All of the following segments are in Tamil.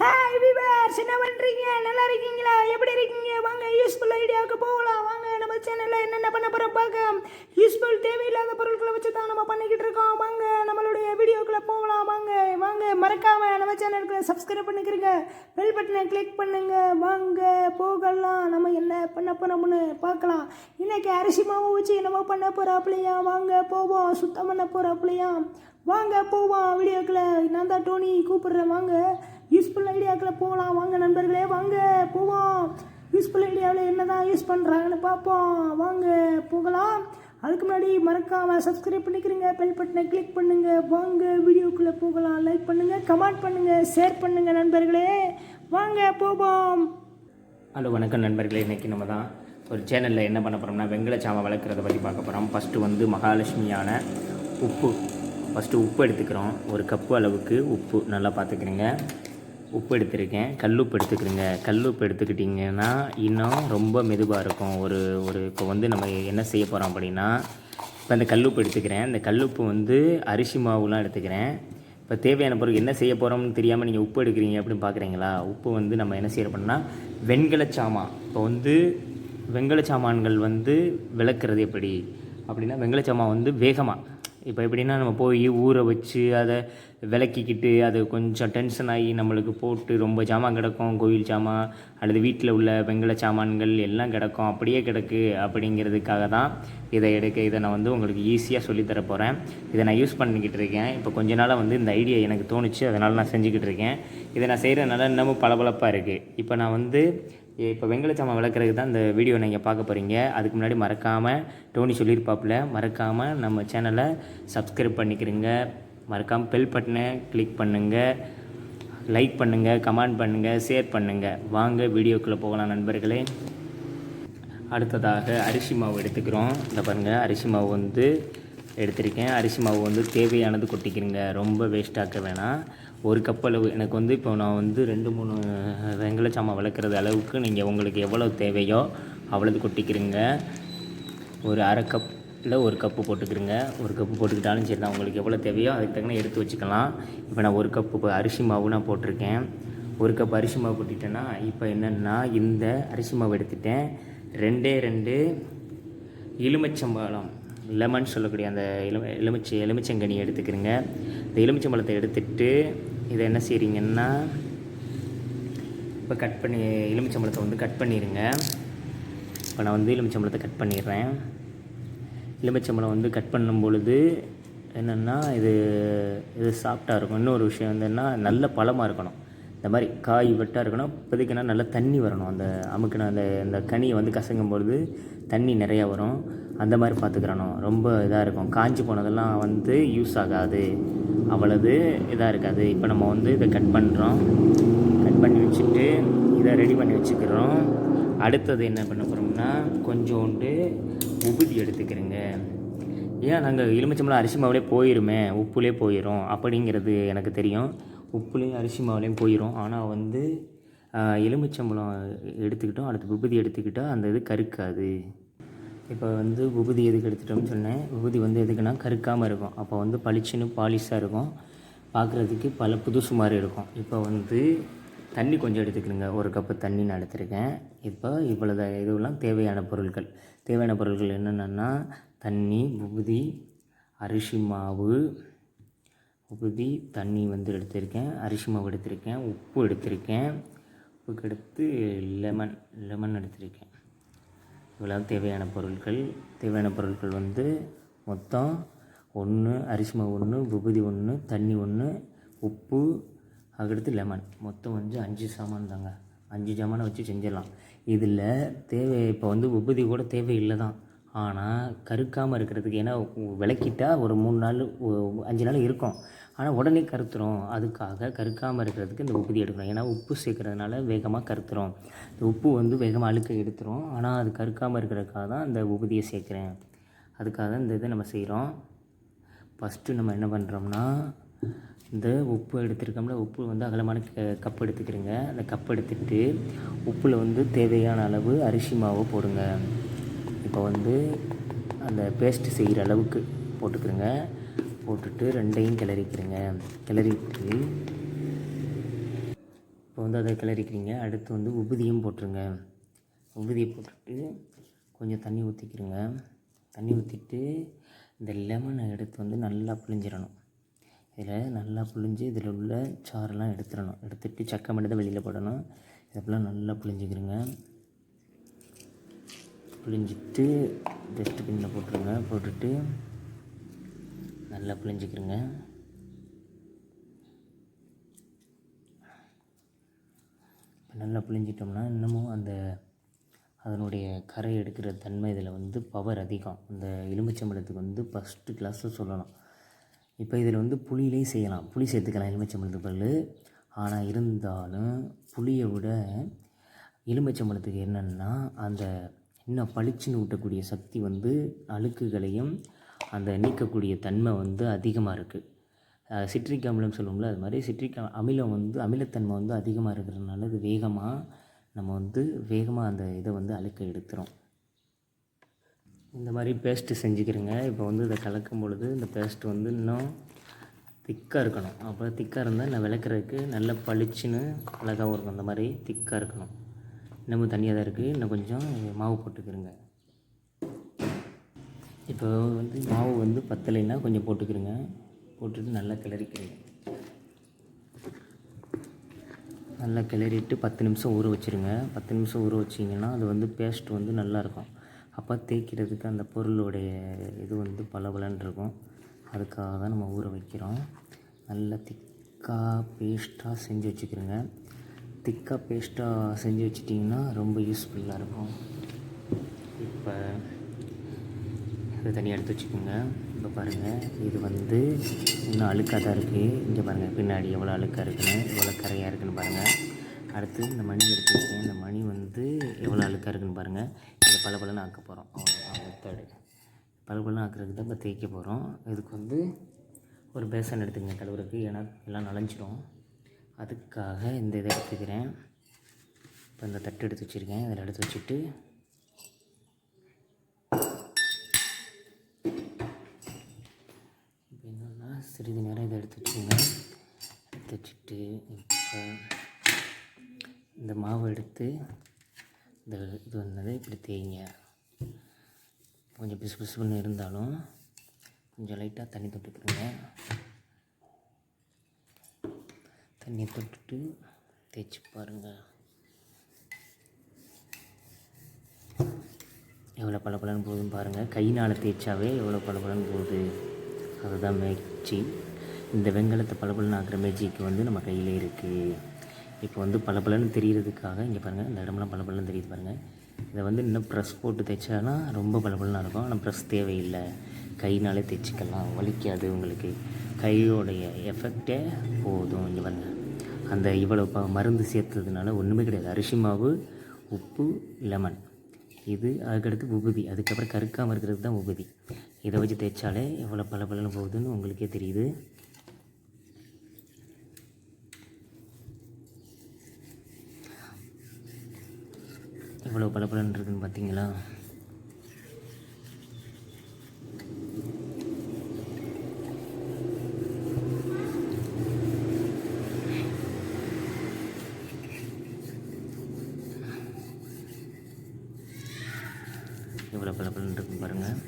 ஹாய் வியூவர்ஸ், என்ன பண்ணுறீங்க? நல்லா இருக்கீங்களா? எப்படி இருக்கீங்க? வாங்க யூஸ்ஃபுல் ஐடியாவுக்கு போகலாம். வாங்க நம்ம சேனலில் என்னென்ன பண்ண போகிறோம் பார்க்க. யூஸ்ஃபுல் தேவையில்லாத பொருட்களை வச்சு தான் நம்ம பண்ணிக்கிட்டு இருக்கோம். வாங்க நம்மளுடைய வீடியோக்குள்ளே போகலாம். வாங்க வாங்க மறக்காமல் நம்ம சேனலுக்கு சப்ஸ்கிரைப் பண்ணிக்கிறீங்க, பெல் பட்டனை கிளிக் பண்ணுங்க. வாங்க போகலாம். நம்ம என்ன பண்ண போகிறோம்னு பார்க்கலாம். இன்றைக்கி அரிசி மாவு வச்சு என்னமோ பண்ண போகிறாப்லையா? வாங்க போவோம். சுத்தம் பண்ண போகிறாப்லையா? வாங்க போவோம் வீடியோக்குள்ளே. நான் தான் டோனி கூப்பிட்றேன். வாங்க யூஸ்ஃபுல் ஐடியாக்களை போகலாம். வாங்க நண்பர்களே, வாங்க போவோம். யூஸ்ஃபுல் ஐடியாவில் என்ன தான் யூஸ் பண்ணுறாங்கன்னு பார்ப்போம். வாங்க போகலாம். அதுக்கு முன்னாடி மறக்காமல் சப்ஸ்கிரைப் பண்ணிக்கிறீங்க, பெல் பட்டனை கிளிக் பண்ணுங்கள். வாங்க வீடியோக்குள்ளே போகலாம். லைக் பண்ணுங்கள், கமெண்ட் பண்ணுங்கள், ஷேர் பண்ணுங்கள் நண்பர்களே. வாங்க போவோம். ஹலோ வணக்கம் நண்பர்களே. இன்றைக்கி நம்ம தான் ஒரு சேனலில் என்ன பண்ண போகிறோம்னா வெங்கல சாமான் வளர்க்குறத பற்றி பார்க்க போகிறோம். ஃபஸ்ட்டு வந்து மகாலட்சுமியான உப்பு எடுத்துக்கிறோம். ஒரு கப்பு அளவுக்கு உப்பு நல்லா பார்த்துக்கிறீங்க. உப்பு எடுத்துருக்கேன். கல்லுப்பு எடுத்துக்கிறேங்க. கல்லுப்பு எடுத்துக்கிட்டிங்கன்னா இன்னும் ரொம்ப மெதுவாக இருக்கும். இப்போ வந்து நம்ம என்ன செய்ய போகிறோம் அப்படின்னா, இப்போ இந்த கல்லுப்பு எடுத்துக்கிறேன். இந்த கல்லுப்பு வந்து அரிசி மாவுலாம் எடுத்துக்கிறேன். இப்போ தேவையான பொருள் என்ன செய்ய போகிறோம்னு தெரியாமல் நீங்கள் உப்பு எடுக்கிறீங்க அப்படின்னு பார்க்குறீங்களா? உப்பு வந்து நம்ம என்ன செய்யறோம்னா வெண்கல சாமான். இப்போ வந்து வெண்கல சாமான்கள் வந்து விளக்குறது எப்படி அப்படின்னா, வெண்கல சாமான் வந்து வேகமாக இப்போ எப்படின்னா நம்ம போய் ஊற வச்சு அதை விளக்கிக்கிட்டு அது கொஞ்சம் டென்ஷன் ஆகி நம்மளுக்கு போட்டு ரொம்ப ஜாமான் கிடக்கும். கோயில் சாமான் அல்லது வீட்டில் உள்ள வெண்கல சாமான்கள் எல்லாம் கிடக்கும், அப்படியே கிடக்கு. அப்படிங்கிறதுக்காக தான் இதை நான் வந்து உங்களுக்கு ஈஸியாக சொல்லித்தர போகிறேன். இதை நான் யூஸ் பண்ணிக்கிட்டு இருக்கேன். இப்போ கொஞ்ச நாளாக வந்து இந்த ஐடியா எனக்கு தோணுச்சு, அதனால் நான் செஞ்சுக்கிட்டு இருக்கேன். இதை நான் செய்கிறதுனால இன்னமும் பளபளப்பாக இருக்குது. இப்போ வெண்கல சாமான் விளக்குறதுக்கு தான் இந்த வீடியோ நீங்கள் பார்க்க போகிறீங்க. அதுக்கு முன்னாடி மறக்காமல் டோனி சொல்லியிருப்பாப்புல, மறக்காமல் நம்ம சேனலை சப்ஸ்கிரைப் பண்ணிக்கிறீங்க, மறக்காமல் பெல் பட்டனை கிளிக் பண்ணுங்கள், லைக் பண்ணுங்கள், கமெண்ட் பண்ணுங்கள், ஷேர் பண்ணுங்கள். வாங்க வீடியோக்குள்ளே போகலாம் நண்பர்களே. அடுத்ததாக அரிசி மாவு எடுத்துக்கிறோம். இந்த பாருங்கள், அரிசி மாவு வந்து எடுத்திருக்கேன். அரிசி மாவு வந்து தேவையானது கொட்டிக்கிறீங்க, ரொம்ப வேஸ்ட்டாக்க வேணாம். ஒரு கப் அளவு எனக்கு வந்து இப்போ நான் வந்து 2-3 வெண்கல சாமான் விளக்குறது அளவுக்கு நீங்கள் உங்களுக்கு எவ்வளோ தேவையோ அவ்வளோது கொட்டிக்கிறீங்க. ஒரு அரை கப்பில் ஒரு கப்பு போட்டுக்கிறீங்க. ஒரு கப்பு போட்டுக்கிட்டாலும் சரி தான், உங்களுக்கு எவ்வளோ தேவையோ அதுக்கு தகுந்த எடுத்து வச்சுக்கலாம். இப்போ நான் ஒரு கப்பு அரிசி மாவு நான் போட்டிருக்கேன். ஒரு கப் அரிசி மாவு போட்டுட்டேன்னா இப்போ என்னென்னா, இந்த அரிசி மாவு எடுத்துட்டேன். 2 எலுமிச்சம்பழம், லெமன் சொல்லக்கூடிய அந்த எலுமிச்சங்கனி எடுத்துக்கிறேங்க. இந்த எலுமிச்சம்பழத்தை எடுத்துகிட்டு இதை என்ன செய்கிறீங்கன்னா, இப்போ எலுமிச்சம்பழத்தை வந்து கட் பண்ணிடுங்க. இப்போ நான் வந்து எலுமிச்சம்பழத்தை கட் பண்ணிடுறேன். எலுமிச்சம்பழம் வந்து கட் பண்ணும் பொழுது என்னென்னா இது சாஃப்டாக இருக்கும். இன்னொரு விஷயம் வந்துன்னா நல்ல பழமாக இருக்கணும். இந்த மாதிரி காய் வெட்டாக இருக்கணும். இப்போதைக்குன்னா நல்லா தண்ணி வரணும். அந்த அமுக்குன அந்த கனியை வந்து கசங்கும் பொழுது தண்ணி நிறையா வரும். அந்த மாதிரி பார்த்துக்கிறணும். ரொம்ப இதாக இருக்கும். காஞ்சி போனதெல்லாம் வந்து யூஸ் ஆகாது, அவ்வளவு இதாக இருக்காது. இப்போ நம்ம வந்து இதை கட் பண்ணுறோம். கட் பண்ணி வச்சுட்டு இதை ரெடி பண்ணி வச்சுக்கிறோம். அடுத்தது என்ன பண்ண போகிறோம்னா, கொஞ்சோண்டு உபுதி எடுத்துக்கிறேங்க. ஏன் நாங்கள் எலுமிச்சம்பழம் அரிசி மாவுலேயே போயிருமே, உப்புலேயே போயிடும் அப்படிங்கிறது எனக்கு தெரியும். உப்புலேயும் அரிசி மாவுலேயும் போயிடும். ஆனால் வந்து எலுமிச்சம்பழம் எடுத்துக்கிட்டோம், அடுத்து விபூதி எடுத்துக்கிட்டால் அந்த இது கருக்காது. இப்போ வந்து விபூதி எதுக்கு எடுத்துட்டோம்னு சொன்னேன். விபூதி வந்து எதுக்குன்னா கருக்காமல் இருக்கும். அப்போ வந்து பளிச்சுன்னு பாலிஷாக இருக்கும், பார்க்குறதுக்கு புதுசு மாதிரி இருக்கும். இப்போ வந்து தண்ணி கொஞ்சம் எடுத்துக்கிறேங்க. ஒரு கப்பு தண்ணி நான் எடுத்துருக்கேன். இப்போ இதுவெல்லாம் தேவையான பொருட்கள் என்னென்னா தண்ணி, விபூதி, அரிசி மாவு, விபூதி, தண்ணி வந்து எடுத்திருக்கேன், அரிசி மாவு எடுத்திருக்கேன், உப்பு எடுத்திருக்கேன், உப்புக்கு எடுத்து லெமன் எடுத்திருக்கேன். இவ்வளோ தேவையான பொருட்கள் வந்து மொத்தம் 1 அரிசி மாவு 1, விபூதி 1, தண்ணி 1, உப்பு, அதுக்கடுத்து லெமன். மொத்தம் வந்து 5 சாமான் தாங்க. 5 சாமானை வச்சு செஞ்சிடலாம். இதில் இப்போ வந்து விபூதி கூட தேவையில்லை தான். ஆனால் கருக்காமல் இருக்கிறதுக்கு, ஏன்னா விளக்கிட்டால் ஒரு 3 நாள் 5 நாள் இருக்கும், ஆனால் உடனே கருத்துரும். அதுக்காக கருக்காமல் இருக்கிறதுக்கு இந்த உபுதி எடுக்கணும். ஏன்னா உப்பு சேர்க்குறதுனால வேகமாக கருத்துரும். இந்த உப்பு வந்து வேகமாக அழுக்க எடுத்துரும். ஆனால் அது கருக்காமல் இருக்கிறதுக்காக தான் இந்த உபுதியை சேர்க்குறேன். அதுக்காக இந்த இதை நம்ம செய்கிறோம். ஃபஸ்ட்டு நம்ம என்ன பண்ணுறோம்னா, இந்த உப்பு எடுத்துருக்கோம்ல, உப்பு வந்து அகலமான கப் எடுத்துக்கிறேங்க. அந்த கப் எடுத்துகிட்டு உப்பில் வந்து தேவையான அளவு அரிசி மாவு போடுங்க. இப்போ வந்து அந்த பேஸ்ட்டு செய்கிற அளவுக்கு போட்டுக்கிறேங்க. போட்டுட்டு 2ஐயும் கிளறிக்கிறேங்க. கிளறிட்டு இப்போ வந்து அதை கிளறிக்கிறீங்க. அடுத்து வந்து உபுதியும் போட்டுருங்க. உபுதியை போட்டுட்டு கொஞ்சம் தண்ணி ஊற்றிக்கிறங்க. தண்ணி ஊற்றிட்டு இந்த லெமனை எடுத்து வந்து நல்லா புழிஞ்சிடணும். இதில் நல்லா புழிஞ்சு இதில் உள்ள சாரெல்லாம் எடுத்துடணும். எடுத்துகிட்டு சக்கை மட்டும் தான் வெளியில் போடணும். இதெல்லாம் நல்லா புழிஞ்சிக்கிறங்க. புழிஞ்சிட்டு டஸ்ட்பின்னில் போட்டுருங்க. போட்டுட்டு நல்லா புழிஞ்சிக்கிறங்க. இப்போ நல்லா புழிஞ்சிட்டோம்னா இன்னமும் அதனுடைய கரை எடுக்கிற தன்மை இதில் வந்து பவர் அதிகம். அந்த எலுமிச்சம்பழத்துக்கு வந்து ஃபஸ்ட்டு கிளாஸில் சொல்லலாம். இப்போ இதில் வந்து புளியிலே செய்யலாம். புளி சேர்த்துக்கலாம் எலுமிச்சம்பழத்துக்கு பதில். ஆனால் இருந்தாலும் புளியை விட எலுமிச்சம்பழத்துக்கு என்னென்னா அந்த இன்னும் பளிச்சுன்னு ஊட்டக்கூடிய சக்தி வந்து அழுக்குகளையும் அந்த நீக்கக்கூடிய தன்மை வந்து அதிகமாக இருக்குது. சிட்ரிக் அமிலம் சொல்லுவோம்ல, அது மாதிரி சிட்ரிக் அமிலம் வந்து அமிலத்தன்மை வந்து அதிகமாக இருக்கிறதுனால இது வேகமாக அந்த இதை வந்து அழுக்க எடுத்துரும். இந்த மாதிரி பேஸ்ட்டு செஞ்சுக்கிறேங்க. இப்போ வந்து இதை கலக்கும் பொழுது இந்த பேஸ்ட்டு வந்து இன்னும் திக்காக இருக்கணும். அப்போ திக்காக இருந்தால் நான் விளக்குறதுக்கு நல்ல பளிச்சுன்னு அழகாகவும் இருக்கும். அந்த மாதிரி திக்காக இருக்கணும். இன்னமும் தண்ணியாக தான் இருக்குது. இன்னும் கொஞ்சம் மாவு போட்டுக்கிறேங்க. இப்போ வந்து மாவு வந்து பத்தலைன்னா கொஞ்சம் போட்டுக்கிறேங்க. போட்டுட்டு நல்லா கிளறிக்கிறேங்க. நல்லா கிளறிட்டு 10 நிமிஷம் ஊற வச்சுருங்க. 10 நிமிஷம் ஊற வச்சிங்கன்னா அது வந்து பேஸ்ட் வந்து நல்லாயிருக்கும். அப்போ தேய்க்கிறதுக்கு அந்த பொருளுடைய இது வந்து பளபளன்னு இருக்கும். அதுக்காக தான் நம்ம ஊற வைக்கிறோம். நல்லா திக்காக பேஸ்ட்டாக செஞ்சு வச்சுக்கிறோங்க. திக்காக பேஸ்ட்டாக செஞ்சு வச்சிட்டிங்கன்னா ரொம்ப யூஸ்ஃபுல்லாக இருக்கும். இப்போ இது தனியாக எடுத்து வச்சுக்கோங்க. இப்போ பாருங்கள், இது வந்து இன்னும் அழுக்காக தான் இருக்குது. இங்கே பாருங்கள் பின்னாடி எவ்வளோ அழுக்காக இருக்குன்னு, எவ்வளோ கரையாக இருக்குதுன்னு பாருங்கள். அடுத்து இந்த மணி எடுத்து வச்சுக்கோங்க. இந்த மணி வந்து எவ்வளோ அழுக்காக இருக்குதுன்னு பாருங்கள். இதை பளபளன்னு ஆக்க போகிறோம். அவ்வளோதான் மெத்தடு. பளபளன்னு ஆக்குறதுக்கு தான் இப்போ தேய்க்க போகிறோம். இதுக்கு வந்து ஒரு பேசன் எடுத்துக்கங்க கழுவுறதுக்கு. ஏன்னா எல்லாம் நனைஞ்சிரும். அதுக்காக இந்த இதை எடுத்துக்கிறேன். இப்போ இந்த தட்டு எடுத்து வச்சுருக்கேன். இதில் எடுத்து வச்சுட்டு இப்போ என்னென்னா சிறிது நேரம் இதை எடுத்து வச்சுக்கோங்க. எடுத்து வச்சுட்டு இப்போ இந்த மாவு எடுத்து இது வந்தது இப்படி தேய்ங்க. கொஞ்சம் பிசு பிசுன்னு இருந்தாலும் கொஞ்சம் லைட்டாக தண்ணி தொட்டுக்கிறோங்க. தண்ணி தொட்டுட்டு தேய்ச்சி பாருங்கள். எவ்வளோ பளபளன்னு போகுதுன்னு பாருங்கள். கையினால் தேய்ச்சாவே எவ்வளோ பளபளன்னு போகுது. அதுதான் மேஜிக். இந்த வெங்காலத்தை பளபளன்னு ஆக்குற மேஜிக் வந்து நம்ம கையிலே இருக்குது. இப்போ வந்து பளபளன்னு தெரிகிறதுக்காக இங்கே பாருங்கள், இந்த இடமெல்லாம் பளபளன்னு தெரியுது பாருங்கள். இதை வந்து இன்னும் ப்ரெஸ் போட்டு தைச்சானா ரொம்ப பளபளன்னு இருக்கும். ஆனால் ப்ரெஸ் தேவையில்லை, கையினாலே தைச்சிக்கலாம். வலிக்காது உங்களுக்கு. கையோடைய எஃபெக்டே போதும். இங்கே பாருங்கள், அந்த இவ்வளோ மருந்து சேர்த்ததுனால ஒன்றுமே கிடையாது. அரிசி மாவு, உப்பு, லெமன், இது அதுக்கடுத்து உபுதி, அதுக்கப்புறம் கருக்காமல் இருக்கிறது தான் உபுதி. இதை வச்சு தேய்ச்சாலே எவ்வளோ பளபளன்னு போகுதுன்னு உங்களுக்கே தெரியுது. எவ்வளோ பளபளன்னு இருக்குதுன்னு பார்த்தீங்களா? எவ்வளோ பளபளன்னு இருக்குன்னு பாருங்கள்.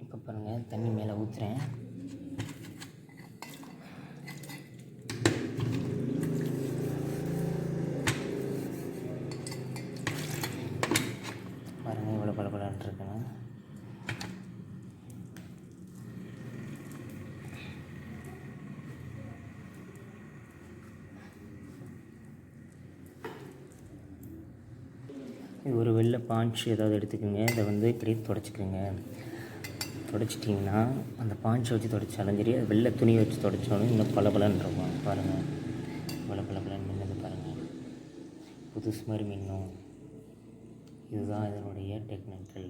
இப்போ பாருங்கள், தண்ணி மேலே ஊற்றுறேன். பாருங்கள் எவ்வளோ பளபளன்னு இருக்குன்னு. இது ஒரு வெள்ளை பாஞ்ச் ஏதாவது எடுத்துக்கோங்க. இதை வந்து இப்படியே தொடச்சிக்கோங்க. தொடச்சிட்டிங்கன்னா அந்த பாஞ்சை வச்சு தொடச்சாலும் சரி, அது வெள்ளை துணியை வச்சு தொடச்சாலும் இன்னும் பளபளன்னு இருக்கும். பாருங்கள், பளபளன்னு மின்னது பாருங்கள், புதுசு மாதிரி மின்னும். இதுதான் இதனுடைய டெக்னிக்கல்.